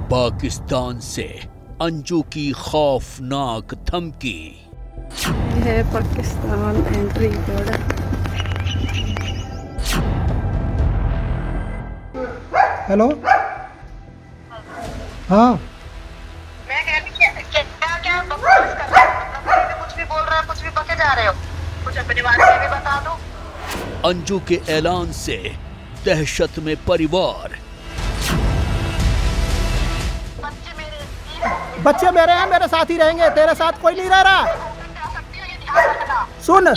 पाकिस्तान से अंजू की खौफनाक धमकी। है पाकिस्तान एंट्री बॉर्डर। हेलो, हाँ मैं कह रही क्या बकवास कर रहे हो? कुछ भी बोल रहे हो, कुछ भी बके जा रहे हो। कुछ अपने बारे में भी बता दो। अंजू के ऐलान से दहशत में परिवार। बच्चे मेरे हैं, मेरे साथ ही रहेंगे, तेरे साथ कोई नहीं रह रहा। सुन,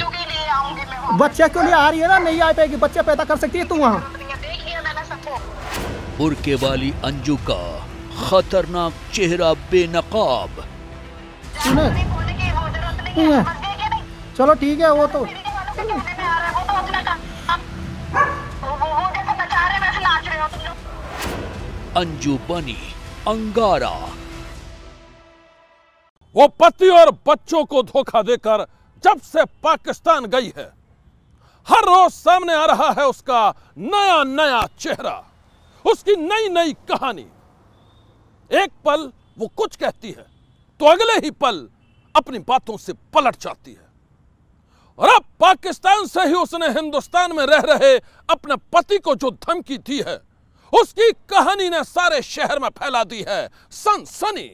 बच्चे क्यों नहीं आ रही है ना, नहीं आ पाएगी, बच्चे पैदा कर सकती है तू वहाँ। बुर्के वाली अंजू का खतरनाक चेहरा बेनकाब। चलो ठीक है, वो तो अंजू बनी अंगारा। वो पति और बच्चों को धोखा देकर जब से पाकिस्तान गई है, हर रोज सामने आ रहा है उसका नया नया चेहरा, उसकी नई नई कहानी। एक पल वो कुछ कहती है तो अगले ही पल अपनी बातों से पलट जाती है। और अब पाकिस्तान से ही उसने हिंदुस्तान में रह रहे अपने पति को जो धमकी दी है, उसकी कहानी ने सारे शहर में फैला दी है सनसनी।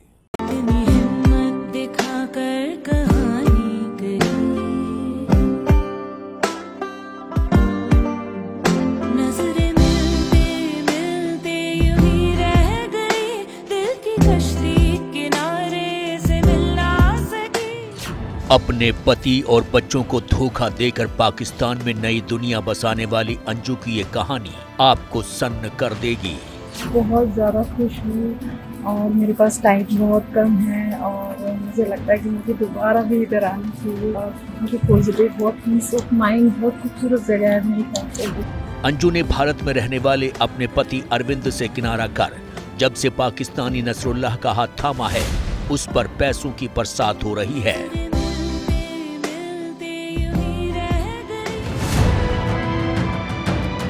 अपने पति और बच्चों को धोखा देकर पाकिस्तान में नई दुनिया बसाने वाली अंजू की ये कहानी आपको सन्न कर देगी। बहुत ज़्यादा खुश हूँ और मेरे पास टाइम बहुत कम है और मुझे लगता है कि मुझे दोबारा भी इधर आना चाहिए और मुझे पॉजिटिव, बहुत पीस ऑफ माइंड, बहुत खूबसूरत जगह है मेरी फैमिली। अंजू ने भारत में रहने वाले अपने पति अरविंद से किनारा कर जब से पाकिस्तानी नसरुल्लाह का हाथ थामा है, उस पर पैसों की बरसात हो रही है।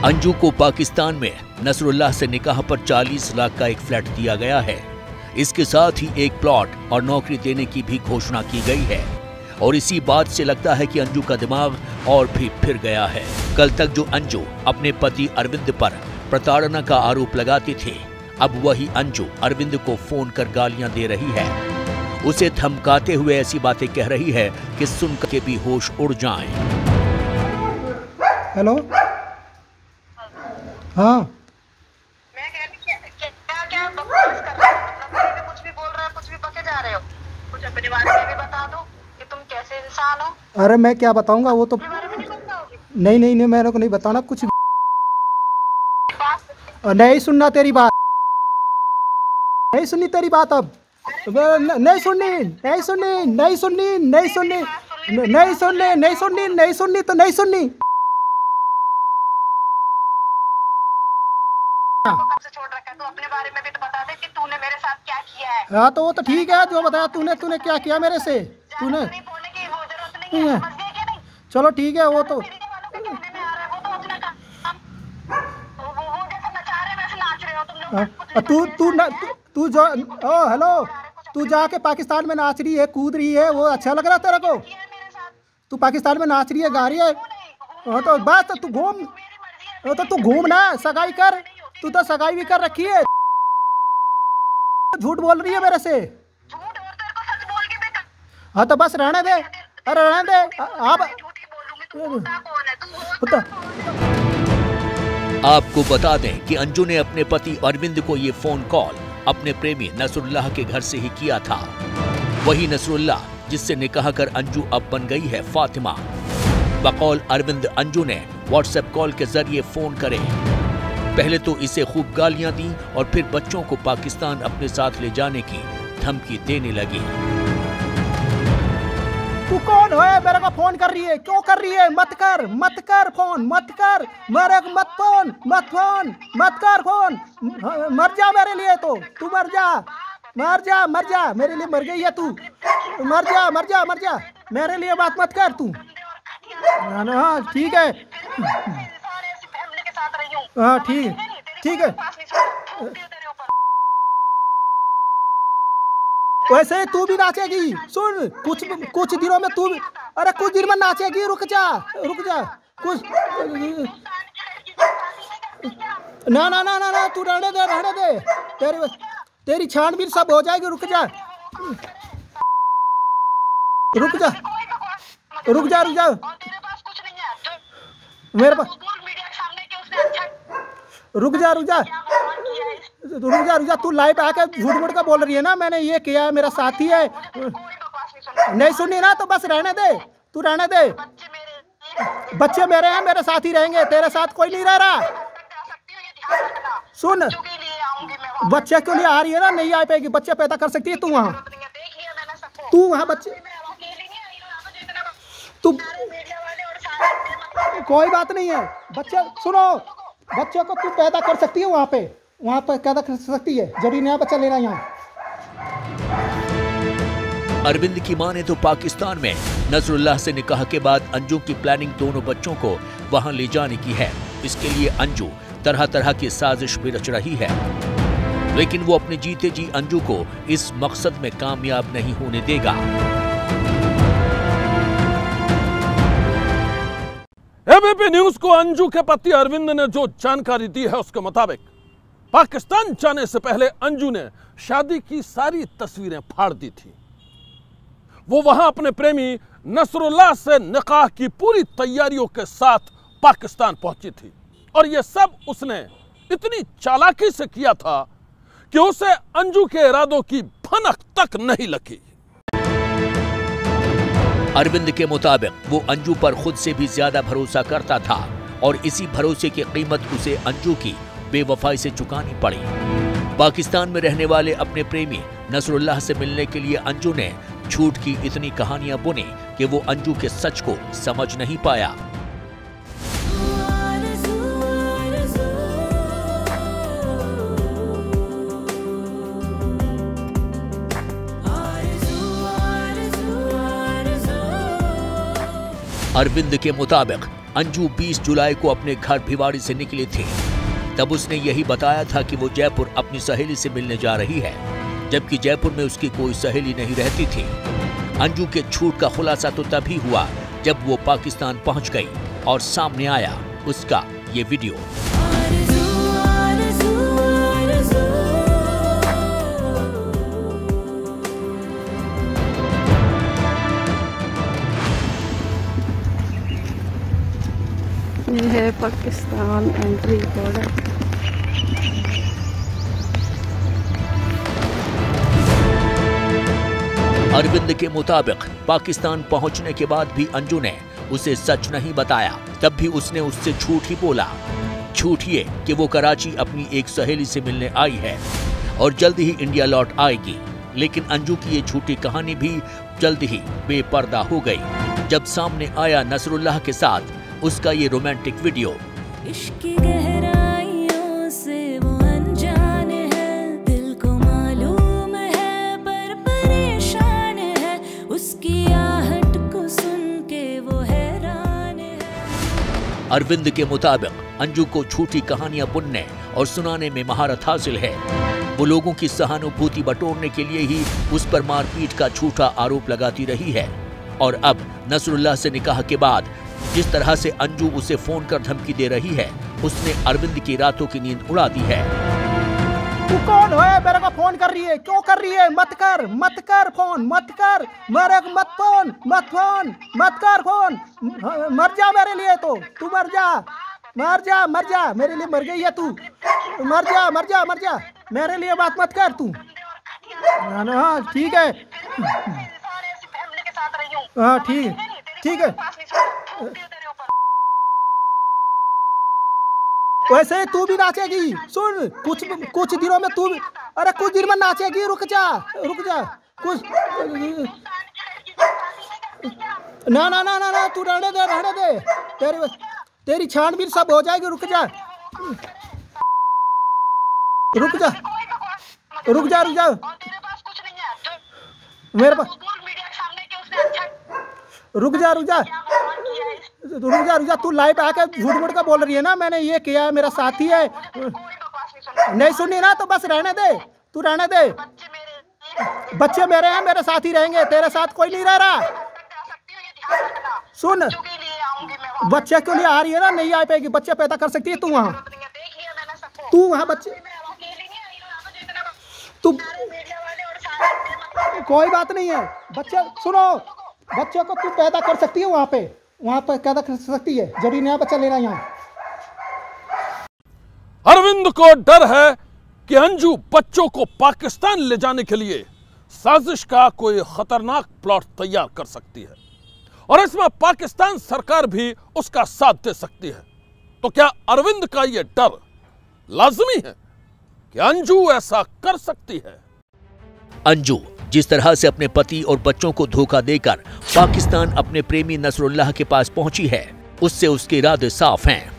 अंजू को पाकिस्तान में नसरुल्लाह से निकाह पर 40 लाख का एक फ्लैट दिया गया है। इसके साथ ही एक प्लॉट और नौकरी देने की भी घोषणा की गई है। और इसी बात से लगता है कि अंजू का दिमाग और भी फिर गया है। कल तक जो अंजू अपने पति अरविंद पर प्रताड़ना का आरोप लगाती थी, अब वही अंजू अरविंद को फोन कर गालियां दे रही है, उसे धमकाते हुए ऐसी बातें कह रही है कि सुनकर के भी होश उड़ जाएं। हेलो, हाँ मैं कह रही क्या बकवास कर रहे हो? कुछ भी बोल रहे हो, कुछ भी बके जा रहे हो। कुछ अपने बारे में भी बता दो कि तुम कैसे इंसान हो। अरे मैं क्या बताऊंगा, वो तो बारे में नहीं बताओगे? नहीं मेरे को नहीं बताना कुछ। नहीं सुनना तेरी बात, नहीं सुननी तेरी बात, अब नहीं सुननी, नहीं सुननी, नहीं सुननी, नहीं सुननी, नहीं सुननी, नहीं सुननी, नहीं सुननी तो नहीं सुननी। कब से छोड़ रखा है, तो अपने बारे में भी तो बता दे कि तूने मेरे साथ क्या किया है। हाँ तो वो तो ठीक है, जो बताया तूने क्या किया मेरे से, तूने नहीं बोलने की वो जरूरत नहीं है, समझ गए कि नहीं? चलो ठीक है, वो तो तू जो ओ हेलो, तू जाके पाकिस्तान में नाच रही है, कूद रही है, वो अच्छा लग रहा है तेरे को? तू पाकिस्तान में नाच रही है, गा रही है, तो बस तू घूम, तो तू घूम ना, सगाई कर, तू तो सगाई भी कर रखी है। झूठ बोल रही है मेरे से। हाँ तो बस रहने दे, अरे रहने दे आप। आपको बता दें कि अंजू ने अपने पति अरविंद को ये फोन कॉल अपने प्रेमी नसरुल्लाह के घर से ही किया था। वही नसरुल्लाह जिससे निकाह कर अंजू अब बन गई है फातिमा। बकौल अरविंद अंजू ने व्हाट्सएप कॉल के जरिए फोन करे। पहले तो इसे खूब गालियां दी और फिर बच्चों को पाकिस्तान अपने साथ ले जाने की धमकी देने लगी। तू कौन है, मेरे को फोन कर रही है, क्यों कर रही है? मत कर फोन, मत कर मेरे को, मत कर फोन, मर जा मेरे लिए, तो तू मर जा मेरे लिए, मर गई है तू, मर जा मेरे लिए, बात मत कर तू। हाँ ठीक है, हाँ ठीक है। वैसे ही तू भी नाचेगी। सुन, कुछ दिनों में तू, अरे कुछ दिन में नाचेगी। रुक जा कुछ। ना ना ना ना ना, तू रहने दे। तेरी छानबीन सब हो जाएगी। रुक जा। मेरे पास रुक जा। तू लाइव आके झूठ मूठ का बोल रही है ना, मैंने ये किया है, मेरा साथी है। नहीं सुननी ना तो बस रहने दे, तू रहने दे। बच्चे मेरे हैं, मेरे साथ ही रहेंगे, तेरे साथ कोई नहीं रह रहा। सुन, बच्चे क्यों नहीं आ रही है ना, नहीं आ पाएगी। बच्चे पैदा कर सकती है तू वहाँ बच्चे तू, कोई बात नहीं है। बच्चे सुनो, बच्चों को तू पैदा कर सकती है वहाँ पे पैदा कर सकती है। जब नया बच्चा लेना यहाँ। अरविंद की मां ने तो पाकिस्तान में नसरुल्लाह से निकाह के बाद अंजू की प्लानिंग दोनों बच्चों को वहां ले जाने की है। इसके लिए अंजू तरह तरह की साजिश भी रच रही है, लेकिन वो अपने जीते जी अंजू को इस मकसद में कामयाब नहीं होने देगा। एबीपी न्यूज को अंजू के पति अरविंद ने जो जानकारी दी है उसके मुताबिक पाकिस्तान जाने से पहले अंजू ने शादी की सारी तस्वीरें फाड़ दी थी। वो वहां अपने प्रेमी नसरुल्लाह से निकाह की पूरी तैयारियों के साथ पाकिस्तान पहुंची थी, और यह सब उसने इतनी चालाकी से किया था कि उसे अंजू के इरादों की भनक तक नहीं लगी। अरविंद के मुताबिक वो अंजू पर खुद से भी ज्यादा भरोसा करता था, और इसी भरोसे की कीमत उसे अंजू की बेवफाई से चुकानी पड़ी। पाकिस्तान में रहने वाले अपने प्रेमी नसरुल्लाह से मिलने के लिए अंजू ने झूठ की इतनी कहानियां बुनी कि वो अंजू के सच को समझ नहीं पाया। अरविंद के मुताबिक अंजू 20 जुलाई को अपने घर भिवाड़ी से निकली थी। तब उसने यही बताया था कि वो जयपुर अपनी सहेली से मिलने जा रही है, जबकि जयपुर में उसकी कोई सहेली नहीं रहती थी। अंजू के झूठ का खुलासा तो तभी हुआ जब वो पाकिस्तान पहुंच गई और सामने आया उसका ये वीडियो। ये है पाकिस्तान एंट्री बॉर्डर। अरविंद के मुताबिक पाकिस्तान पहुंचने के बाद भी अंजू ने उसे सच नहीं बताया। तब भी उसने उससे झूठ ही बोला। झूठ ये कि वो कराची अपनी एक सहेली से मिलने आई है और जल्द ही इंडिया लौट आएगी। लेकिन अंजू की ये झूठी कहानी भी जल्द ही बेपर्दा हो गई जब सामने आया नसरुल्लाह के साथ उसका ये रोमांटिक वीडियो। इश्क की गहराइयों से वो अनजान है, दिल को मालूम है पर परेशान है, उसकी आहट को सुन के वो हैरान है। अरविंद के मुताबिक अंजू को झूठी कहानियां बुनने और सुनाने में महारत हासिल है। वो लोगों की सहानुभूति बटोरने के लिए ही उस पर मारपीट का झूठा आरोप लगाती रही है, और अब नसरुल्लाह से निकाह के बाद जिस तरह से अंजू उसे फोन कर धमकी दे रही है, उसने अरविंद की रातों की नींद उड़ा दी है। तू कौन है? मेरे को फोन कर रही है, क्यों कर रही है? मत कर फोन, मत कर मेरे को, मत कर फोन। मर जा मेरे लिए, तो तू मर जा मेरे लिए मर गई है तू। मर जा मेरे लिए बात मत कर तू। हाँ ठीक है, हाँ ठीक है। वैसे ही तू भी नाचेगी। सुन, कुछ दिनों में तू, अरे कुछ दिन में नाचेगी। रुक जा कुछ। ना ना ना ना ना, तू रहने दे। तेरी छानबीन सब हो जाएगी। रुक जा। मेरे पास रुक जा। तू लाइव आके झूठ मूठ का बोल रही है ना, मैंने ये किया है, मेरा साथी है। नहीं सुननी ना तो बस रहने दे, तू रहने दे। बच्चे मेरे हैं, मेरे साथ ही रहेंगे, तेरे साथ कोई नहीं रह रहा। सुन, बच्चे क्यों नहीं आ रही है ना, नहीं आ पाएगी, बच्चे पैदा कर सकती है तू वहाँ, तू वहाँ बच्चे, तू कोई बात नहीं है, बच्चे सुनो, बच्चे को तू पैदा कर सकती है वहाँ पे पैदा कर सकती है, जरूरी नया बच्चा लेना यहाँ। अरविंद को डर है कि अंजू बच्चों को पाकिस्तान ले जाने के लिए साजिश का कोई खतरनाक प्लॉट तैयार कर सकती है और इसमें पाकिस्तान सरकार भी उसका साथ दे सकती है। तो क्या अरविंद का यह डर लाजमी है कि अंजू ऐसा कर सकती है? अंजू जिस तरह से अपने पति और बच्चों को धोखा देकर पाकिस्तान अपने प्रेमी नसरुल्लाह के पास पहुंची है, उससे उसके इरादे साफ हैं।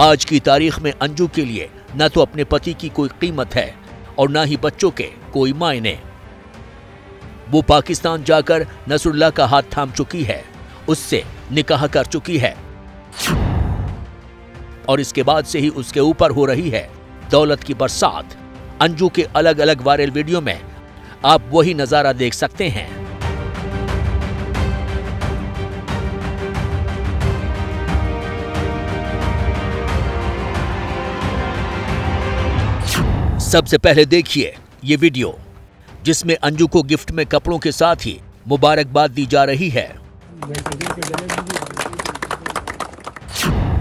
आज की तारीख में अंजू के लिए न तो अपने पति की कोई कीमत है और न ही बच्चों के कोई मायने। वो पाकिस्तान जाकर नसरुल्लाह का हाथ थाम चुकी है, उससे निकाह कर चुकी है और इसके बाद से ही उसके ऊपर हो रही है दौलत की बरसात। अंजू के अलग अलग वायरल वीडियो में आप वही नजारा देख सकते हैं। सबसे पहले देखिए ये वीडियो जिसमें अंजू को गिफ्ट में कपड़ों के साथ ही मुबारकबाद दी जा रही है।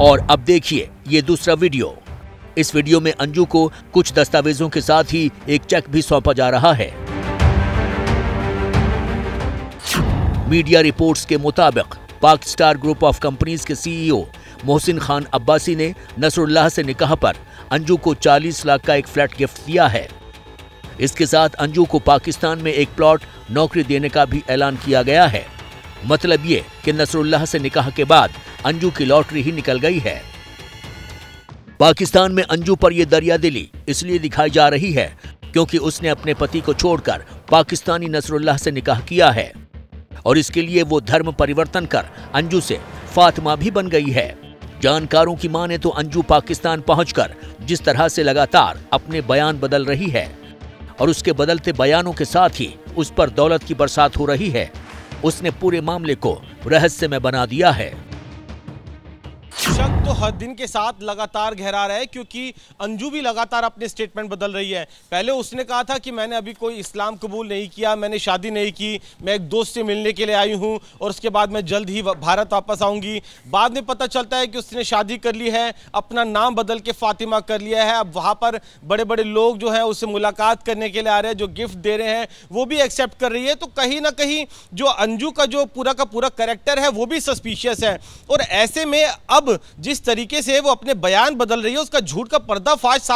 और अब देखिए ये दूसरा वीडियो। इस वीडियो में अंजू को कुछ दस्तावेजों के साथ ही एक चेक भी सौंपा जा रहा है। मीडिया रिपोर्ट्स के मुताबिक पाक स्टार ग्रुप ऑफ कंपनीज के सीईओ मोहसिन खान अब्बासी ने नसरुल्लाह से निकाह पर अंजू को 40 लाख का एक फ्लैट गिफ्ट दिया है। इसके साथ अंजू को पाकिस्तान में एक प्लॉट नौकरी देने का भी ऐलान किया गया है। मतलब ये कि नसरुल्लाह से निकाह के बाद अंजू की लॉटरी ही निकल गई है। पाकिस्तान में अंजू पर यह दरियादिली इसलिए दिखाई जा रही है क्योंकि उसने अपने पति को छोड़कर पाकिस्तानी नसरुल्लाह से निकाह किया है और इसके लिए वो धर्म परिवर्तन कर अंजू से फातिमा भी बन गई है। जानकारों की माने तो अंजू पाकिस्तान पहुंचकर जिस तरह से लगातार अपने बयान बदल रही है और उसके बदलते बयानों के साथ ही उस पर दौलत की बरसात हो रही है, उसने पूरे मामले को रहस्यमय बना दिया है। शक तो हर दिन के साथ लगातार गहरा रहा है क्योंकि अंजू भी लगातार अपने स्टेटमेंट बदल रही है। पहले उसने कहा था कि मैंने अभी कोई इस्लाम कबूल नहीं किया, मैंने शादी नहीं की, मैं एक दोस्त से मिलने के लिए आई हूं और उसके बाद मैं जल्द ही भारत वापस आऊंगी। बाद में पता चलता है कि उसने शादी कर ली है, अपना नाम बदल के फातिमा कर लिया है। अब वहां पर बड़े बड़े लोग जो हैं उससे मुलाकात करने के लिए आ रहे हैं, जो गिफ्ट दे रहे हैं वो भी एक्सेप्ट कर रही है। तो कहीं ना कहीं जो अंजू का जो पूरा का पूरा कैरेक्टर है वो भी सस्पिशियस है और ऐसे में अब जिस तरीके से वो अपने बयान बदल रही है उसका झूठ का पर्दाफाश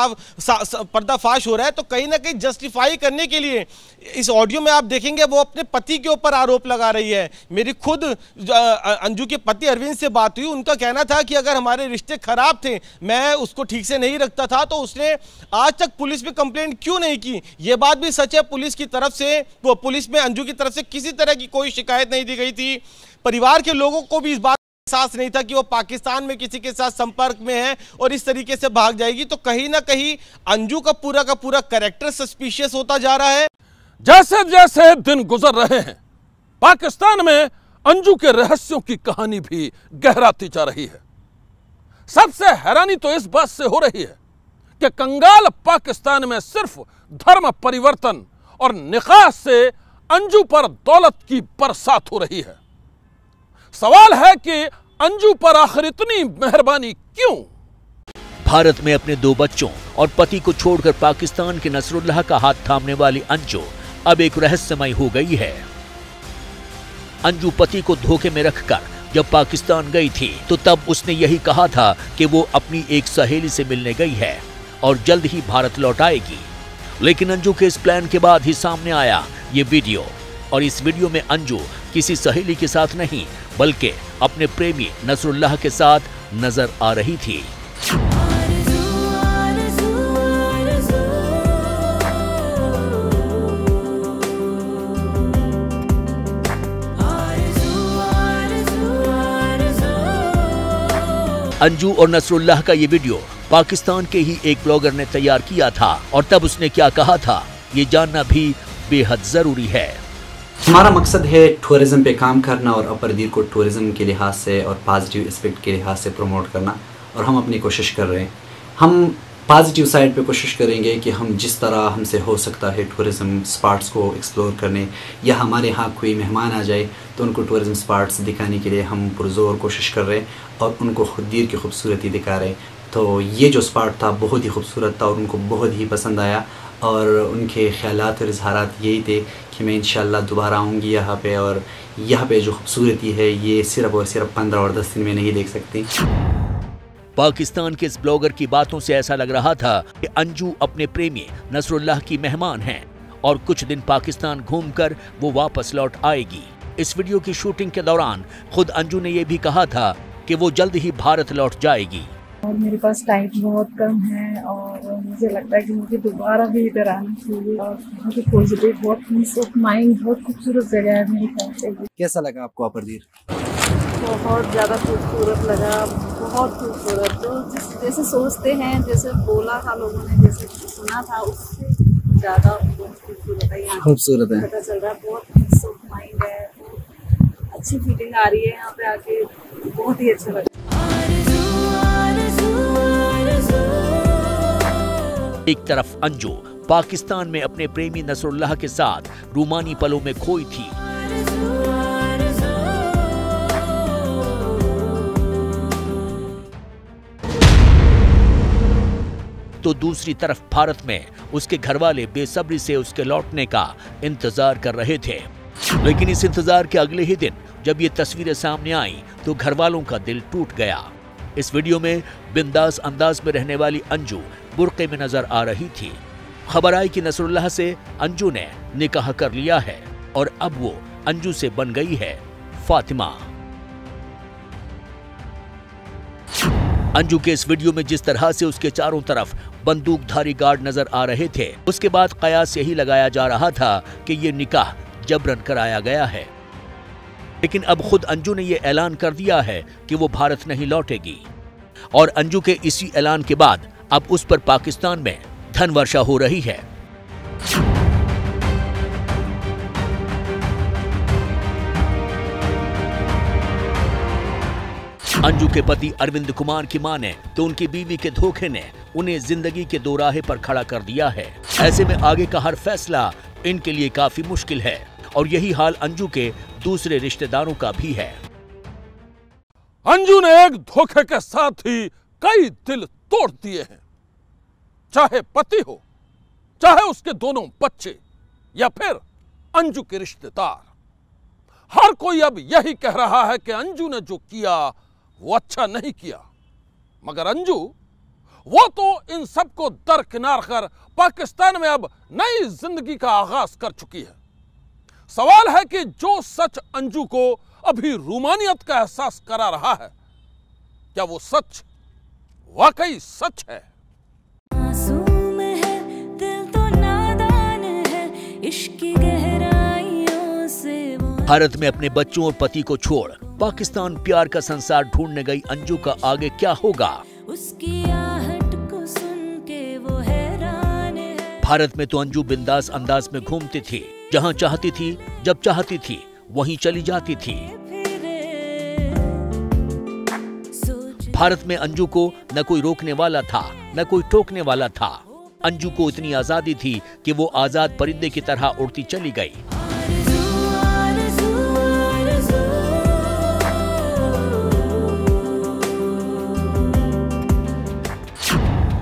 हो रहा है। तो कहीं ना कहीं जस्टिफाई करने के लिए इस ऑडियो में आप देखेंगे वो अपने पति के ऊपर आरोप लगा रही है। मेरी खुद अंजू के पति अरविंद से बात हुई, उनका कहना था कि अगर हमारे रिश्ते खराब थे, मैं उसको ठीक से नहीं रखता था, तो उसने आज तक पुलिस में कंप्लेंट क्यों नहीं की। यह बात भी सच है, पुलिस की तरफ से पुलिस में अंजू की तरफ से किसी तरह की कोई शिकायत नहीं दी गई थी। परिवार के लोगों को भी इस बात एहसास नहीं था कि वो पाकिस्तान में किसी के साथ संपर्क में है और इस तरीके से भाग जाएगी। तो कहीं ना कहीं अंजू का पूरा कैरेक्टर सस्पिशियस होता जा रहा है। जैसे जैसे दिन गुजर रहे हैं पाकिस्तान में अंजू के रहस्यों की कहानी भी गहराती जा रही है। सबसे हैरानी तो इस बात से हो रही है कि कंगाल पाकिस्तान में सिर्फ धर्म परिवर्तन और निकाह से अंजू पर दौलत की बरसात हो रही है। सवाल है कि अंजू पर आखिर इतनी मेहरबानी क्यों? भारत में अपने 2 बच्चों और पति को छोड़कर पाकिस्तान के नसरुल्लाह का हाथ थामने वाली अंजू अब एक रहस्यमय हो गई है। अंजू पति को धोखे में रखकर जब पाकिस्तान गई थी तो तब उसने यही कहा था कि वो अपनी एक सहेली से मिलने गई है और जल्द ही भारत लौट आएगी। लेकिन अंजू के इस प्लान के बाद ही सामने आया ये वीडियो और इस वीडियो में अंजू किसी सहेली के साथ नहीं बल्कि अपने प्रेमी नसरुल्लाह के साथ नजर आ रही थी। अंजू और नसरुल्लाह का ये वीडियो पाकिस्तान के ही एक ब्लॉगर ने तैयार किया था और तब उसने क्या कहा था ये जानना भी बेहद जरूरी है। हमारा मकसद है टूरिज़्म पे काम करना और अपर दीर को टूरिज़्म के लिहाज से और पॉजिटिव एस्पेक्ट के लिहाज से प्रमोट करना, और हम अपनी कोशिश कर रहे हैं। हम पॉजिटिव साइड पे कोशिश करेंगे कि हम जिस तरह हमसे हो सकता है टूरिज़्म स्पॉट्स को एक्सप्लोर करने, या हमारे यहाँ कोई मेहमान आ जाए तो उनको टूरिज़्म स्पॉट्स दिखाने के लिए हम पुरज़ोर कोशिश कर रहे हैं और उनको दीर की खूबसूरती दिखा रहे हैं। तो ये जो स्पॉट था बहुत ही खूबसूरत था और उनको बहुत ही पसंद आया, और उनके ख़यालात और इजहारात यही थे कि मैं इंशाअल्लाह दोबारा आऊँगी यहाँ पे, और यहाँ पे जो खूबसूरती है ये सिर्फ और सिर्फ 15 और 10 दिन में नहीं देख सकती। पाकिस्तान के इस ब्लॉगर की बातों से ऐसा लग रहा था कि अंजू अपने प्रेमी नसरुल्लाह की मेहमान हैं और कुछ दिन पाकिस्तान घूमकर वो वापस लौट आएगी। इस वीडियो की शूटिंग के दौरान खुद अंजू ने यह भी कहा था कि वो जल्द ही भारत लौट जाएगी। और मेरे पास टाइम बहुत कम है और मुझे लगता है कि मुझे दोबारा भी इधर आना चाहिए, और मुझे पॉजिटिव बहुत पीस ऑफ माइंड, बहुत खूबसूरत जगह है मेरे ख्याल से। कैसा लगा आपको अपर दीर? बहुत ज़्यादा खूबसूरत लगा, बहुत खूबसूरत। तो जैसे सोचते हैं, जैसे बोला था लोगों ने, जैसे सुना था, उससे ज़्यादा बहुत खूबसूरत है। यहाँ खूबसूरत है, पता चल रहा है, बहुत पीस ऑफ माइंड है, अच्छी फीलिंग आ रही है यहाँ पे आके, बहुत ही अच्छा लगा। एक तरफ अंजू पाकिस्तान में अपने प्रेमी नसरुल्लाह के साथ रूमानी पलों में खोई थी, तो दूसरी तरफ भारत में उसके घरवाले बेसब्री से उसके लौटने का इंतजार कर रहे थे। लेकिन इस इंतजार के अगले ही दिन जब ये तस्वीरें सामने आई तो घरवालों का दिल टूट गया। इस वीडियो में बिंदास अंदाज में रहने वाली अंजू बुर्के में नजर आ रही थी। खबर आई कि नसरुल्लाह से अंजू ने निकाह कर लिया है और अब वो अंजू से बन गई है फातिमा। अंजू के इस वीडियो में जिस तरह से उसके चारों तरफ बंदूकधारी गार्ड नजर आ रहे थे, उसके बाद कयास यही लगाया जा रहा था कि ये निकाह जबरन कराया गया है। लेकिन अब खुद अंजू ने यह ऐलान कर दिया है कि वो भारत नहीं लौटेगी, और अंजू के इसी ऐलान के बाद अब उस पर पाकिस्तान में धन वर्षा हो रही है। अंजू के पति अरविंद कुमार की माने तो उनकी बीवी के धोखे ने उन्हें जिंदगी के दोराहे पर खड़ा कर दिया है। ऐसे में आगे का हर फैसला इनके लिए काफी मुश्किल है, और यही हाल अंजू के दूसरे रिश्तेदारों का भी है। अंजू ने एक धोखे के साथ ही कई दिल तोड़ दिए हैं, चाहे पति हो, चाहे उसके दोनों बच्चे, या फिर अंजू के रिश्तेदार। हर कोई अब यही कह रहा है कि अंजू ने जो किया वो अच्छा नहीं किया, मगर अंजू वो तो इन सबको दरकिनार कर पाकिस्तान में अब नई जिंदगी का आगाज कर चुकी है। सवाल है कि जो सच अंजू को अभी रूमानियत का एहसास करा रहा है, क्या वो सच वाकई सच है? मासूम है दिल तो नादान है, इश्क की गहराइयों से वो। भारत में अपने बच्चों और पति को छोड़ पाकिस्तान प्यार का संसार ढूंढने गई अंजू का आगे क्या होगा? उसकी आहट को सुन के वो हैरान है। भारत में तो अंजू बिंदास अंदाज में घूमती थी, जहां चाहती थी, जब चाहती थी वहीं चली जाती थी। भारत में अंजू को न कोई रोकने वाला था, न कोई टोकने वाला था। अंजू को इतनी आजादी थी कि वो आजाद परिंदे की तरह उड़ती चली गई।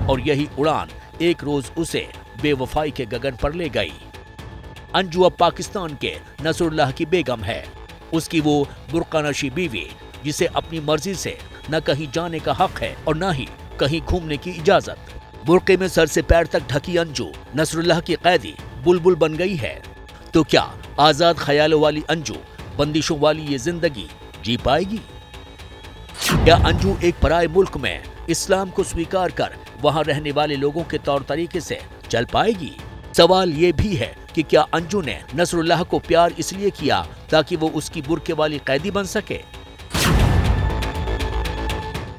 और यही उड़ान एक रोज उसे बेवफाई के गगन पर ले गई। अंजू अब पाकिस्तान के नसरुल्लाह की बेगम है, उसकी वो बुर्कानशी बीवी, जिसे अपनी मर्जी से न कहीं जाने का हक है और न ही कहीं घूमने की इजाजत। बुर्के में सर से पैर तक ढकी अंजू नसरुल्लाह की कैदी बुलबुल बन गई है। तो क्या आजाद ख्यालों वाली अंजू बंदिशों वाली ये जिंदगी जी पाएगी? क्या अंजू एक पराए मुल्क में इस्लाम को स्वीकार कर वहां रहने वाले लोगों के तौर तरीके से चल पाएगी? सवाल ये भी है कि क्या अंजू ने नसरुल्लाह को प्यार इसलिए किया ताकि वो उसकी बुर्के वाली कैदी बन सके?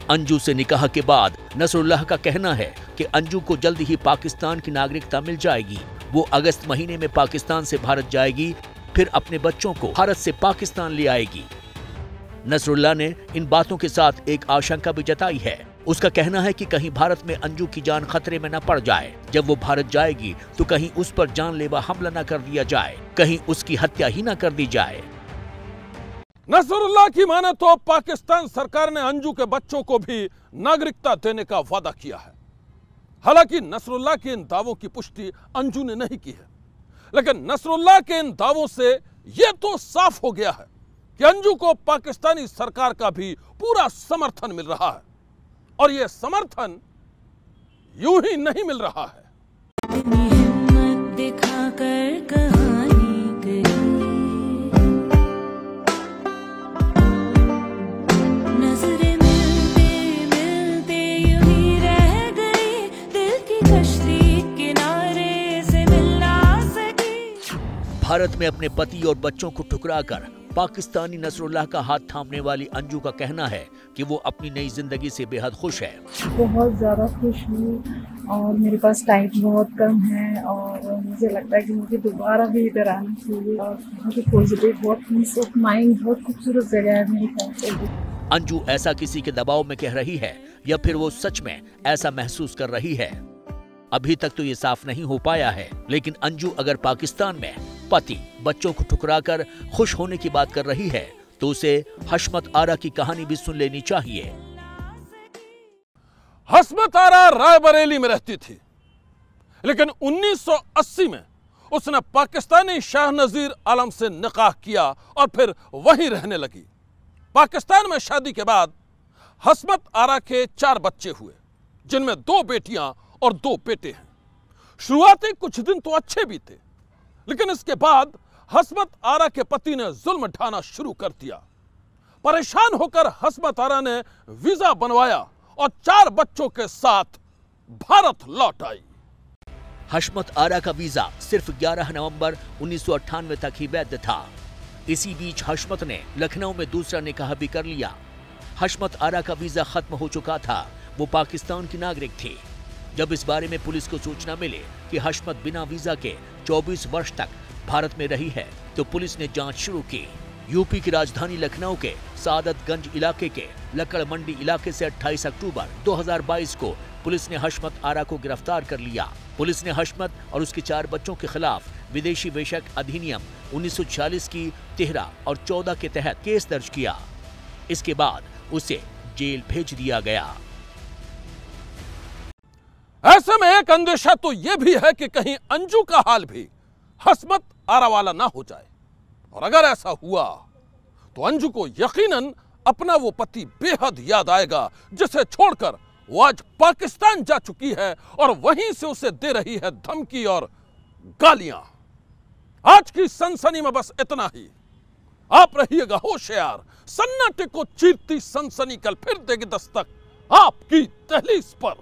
अंजू से निकाह के बाद नसरुल्लाह का कहना है कि अंजू को जल्द ही पाकिस्तान की नागरिकता मिल जाएगी वो अगस्त महीने में पाकिस्तान से भारत जाएगी, फिर अपने बच्चों को भारत से पाकिस्तान ले आएगी। नसरुल्लाह ने इन बातों के साथ एक आशंका भी जताई है। उसका कहना है कि कहीं भारत में अंजू की जान खतरे में न पड़ जाए। जब वो भारत जाएगी तो कहीं उस पर जानलेवा हमला न कर दिया जाए, कहीं उसकी हत्या ही न कर दी जाए। नसरुल्लाह की माने तो पाकिस्तान सरकार ने अंजू के बच्चों को भी नागरिकता देने का वादा किया है। हालांकि नसरुल्लाह के इन दावों की पुष्टि अंजू ने नहीं की है, लेकिन नसरुल्लाह के इन दावों से यह तो साफ हो गया है कि अंजू को पाकिस्तानी सरकार का भी पूरा समर्थन मिल रहा है, और यह समर्थन यूं ही नहीं मिल रहा है। हिम्मत दिखाकर कहानी करी, नजरें मिलते मिलते यूं ही रह गई, दिल की कश्ती किनारे से मिल ना सकी। भारत में अपने पति और बच्चों को ठुकराकर पाकिस्तानी नसरुल्लाह का हाथ थामने वाली अंजू का कहना है कि वो अपनी नई जिंदगी से बेहद खुश है। बहुत ज़्यादा खुश हूँ और मेरे पास टाइम बहुत कम है और मुझे लगता है कि मुझे दोबारा भी इधर आना चाहिए और मुझे पॉजिटिव, बहुत पीस ऑफ माइंड, बहुत खूबसूरत जगह है मेरे ख्याल से। अंजू ऐसा किसी के दबाव में कह रही है या फिर वो सच में ऐसा महसूस कर रही है, अभी तक तो ये साफ नहीं हो पाया है। लेकिन अंजू अगर पाकिस्तान में पति बच्चों को ठुकराकर खुश होने की बात कर रही है तो उसे हशमत आरा की कहानी भी सुन लेनी चाहिए। हशमत आरा रायबरेली में रहती थी, लेकिन 1980 में उसने पाकिस्तानी शाह नजीर आलम से निकाह किया और फिर वहीं रहने लगी। पाकिस्तान में शादी के बाद हशमत आरा के 4 बच्चे हुए, जिनमें 2 बेटियां और 2 बेटे हैं। शुरुआती कुछ दिन तो अच्छे भी थे, लेकिन इसके बाद हशमत आरा के पति ने जुल्म ढाना शुरू कर दिया। परेशान होकर हशमत आरा ने वीजा बनवाया और 4 बच्चों के साथ भारत लौट आई। हशमत आरा का वीजा सिर्फ 11 नवंबर 1998 तक ही वैध था। इसी बीच हशमत ने लखनऊ में दूसरा निकाह भी कर लिया। हशमत आरा का वीजा खत्म हो चुका था, वो पाकिस्तान की नागरिक थी। जब इस बारे में पुलिस को सूचना मिली कि हशमत बिना वीजा के 24 वर्ष तक भारत में रही है तो पुलिस ने जांच शुरू की। यूपी की राजधानी लखनऊ के सादतगंज इलाके के लकड़ मंडी इलाके से 28 अक्टूबर 2022 को पुलिस ने हशमत आरा को गिरफ्तार कर लिया। पुलिस ने हशमत और उसके 4 बच्चों के खिलाफ विदेशी वेश्या अधिनियम 1946 की 13 और 14 के तहत केस दर्ज किया। इसके बाद उसे जेल भेज दिया गया। ऐसे में एक अंदेशा तो यह भी है कि कहीं अंजू का हाल भी हशमत आरा वाला ना हो जाए, और अगर ऐसा हुआ तो अंजू को यकीनन अपना वो पति बेहद याद आएगा, जिसे छोड़कर वो आज पाकिस्तान जा चुकी है और वहीं से उसे दे रही है धमकी और गालियां। आज की सनसनी में बस इतना ही। आप रहिएगा होशियार, सन्नाटे को चीरती सनसनी कल फिर देगी दस्तक आपकी दहलीज पर।